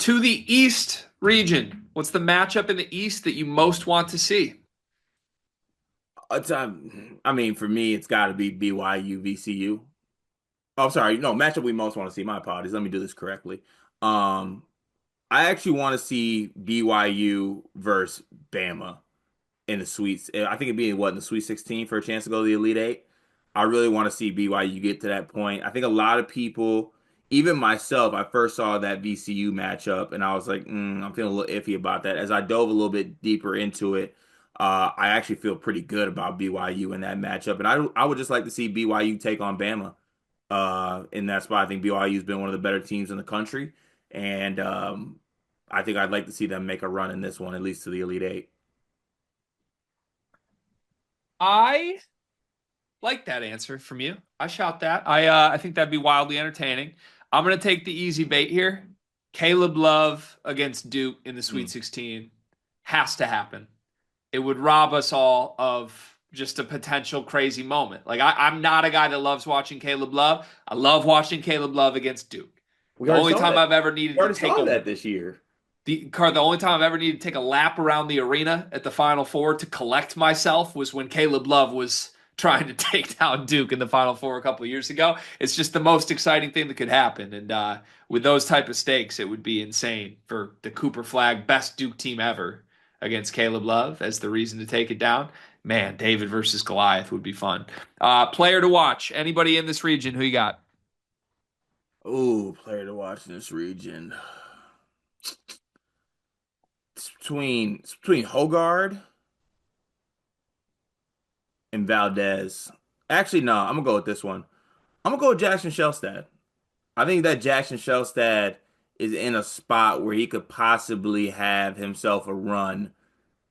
To the East region, what's the matchup in the East that you most want to see? I mean, for me, it's got to be BYU VCU. Oh, sorry, no matchup we most want to see. My apologies. Let me do this correctly. Um, I actually want to see BYU versus Bama in the sweets. I think it'd be in the Sweet 16 for a chance to go to the Elite Eight. I really want to see BYU get to that point. I think a lot of people, even myself, I first saw that VCU matchup and I was like, I'm feeling a little iffy about that. As I dove a little bit deeper into it, I actually feel pretty good about BYU in that matchup, and I would just like to see BYU take on Bama in that spot. I think BYU's been one of the better teams in the country, and I think I'd like to see them make a run in this one, at least to the Elite Eight. I like that answer from you. I shout that. I think that'd be wildly entertaining. I'm gonna take the easy bait here. Caleb Love against Duke in the Sweet Mm. 16 has to happen. It would rob us all of just a potential crazy moment. Like I'm not a guy that loves watching Caleb Love. I love watching Caleb Love against Duke. We The already only saw time that. I've ever We needed to already take saw a that this year. the only time I've ever needed to take a lap around the arena at the Final Four to collect myself was when Caleb Love was trying to take down Duke in the Final Four a couple of years ago. It's just the most exciting thing that could happen, and with those type of stakes, it would be insane for the Cooper Flag best Duke team ever against Caleb Love as the reason to take it down. Man, David versus Goliath would be fun. Player to watch. Anybody in this region? Who you got? Ooh, player to watch in this region. It's between Hogard and Valdez. Actually, no, I'm gonna go with this one. I'm gonna go with Jackson Shelstad. I think that Jackson Shelstad is in a spot where he could possibly have himself a run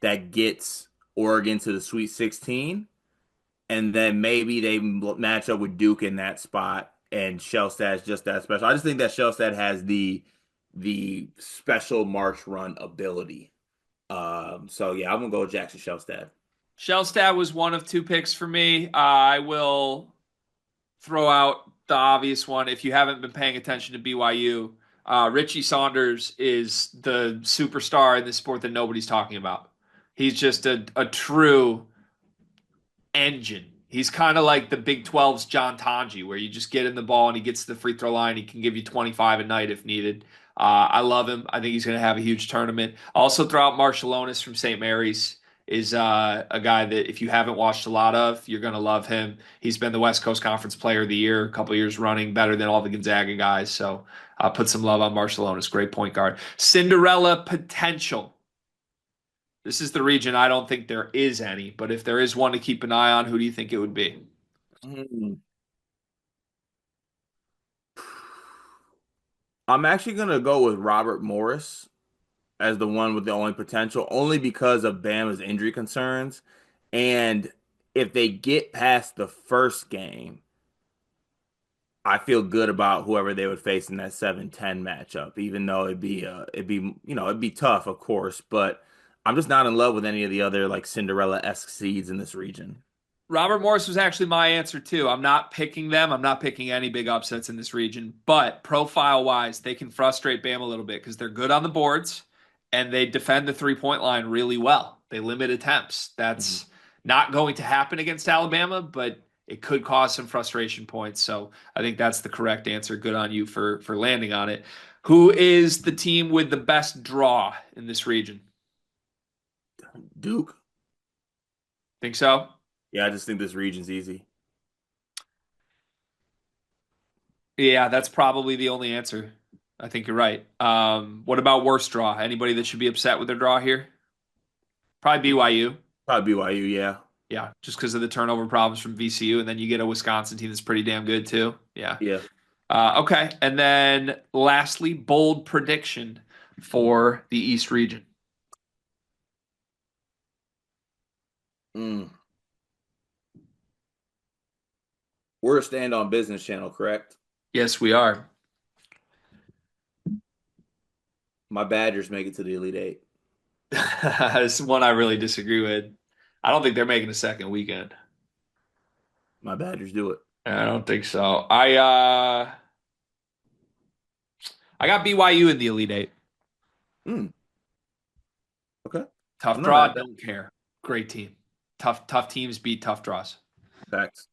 that gets Oregon to the Sweet 16, and then maybe they match up with Duke in that spot, and Shelstad's just that special. I just think that Shelstad has the special March run ability. So yeah, I'm gonna go with Jackson Shelstad. Shellstat was one of two picks for me. I will throw out the obvious one. If you haven't been paying attention to BYU, Richie Saunders is the superstar in this sport that nobody's talking about. He's just a true engine. He's kind of like the Big 12's John Tanji, where you just get in the ball and he gets to the free throw line. He can give you 25 a night if needed. I love him. I think he's going to have a huge tournament. Also, throw out Marshallonis from St. Mary's is a guy that if you haven't watched a lot of, you're going to love him. He's been the West Coast Conference Player of the Year a couple years running, better than all the Gonzaga guys. So put some love on Marshallonis. Great point guard. Cinderella potential. This is the region I don't think there is any, but if there is one to keep an eye on, who do you think it would be? Mm. I'm actually gonna go with Robert Morris as the one with the only potential, only because of Bama's injury concerns. And if they get past the first game, I feel good about whoever they would face in that 7-10 matchup, even though it'd be tough, of course, but I'm just not in love with any of the other like Cinderella-esque seeds in this region. Robert Morris was actually my answer too. I'm not picking them. I'm not picking any big upsets in this region, but profile wise, they can frustrate Bam a little bit because they're good on the boards and they defend the 3-point line really well. They limit attempts. Mhm. That's not going to happen against Alabama, but it could cause some frustration points. So I think that's the correct answer. Good on you for landing on it. Who is the team with the best draw in this region? Duke. Think so? Yeah, I just think this region's easy. Yeah, that's probably the only answer. I think you're right. What about worst draw? Anybody that should be upset with their draw here? Probably BYU. Probably BYU, yeah. Yeah, just because of the turnover problems from VCU, and then you get a Wisconsin team that's pretty damn good too. Yeah. Yeah. Okay, and then lastly, bold prediction for the East region. Mm. We're a stand on business channel, correct? Yes, we are. My Badgers make it to the Elite Eight. This is one I really disagree with. I don't think they're making a second weekend. My Badgers do it. I don't think so. I got BYU in the Elite Eight. Mm, okay. Tough I'm not draw, mad at that. don't care. Great team. Tough teams beat tough draws. Facts.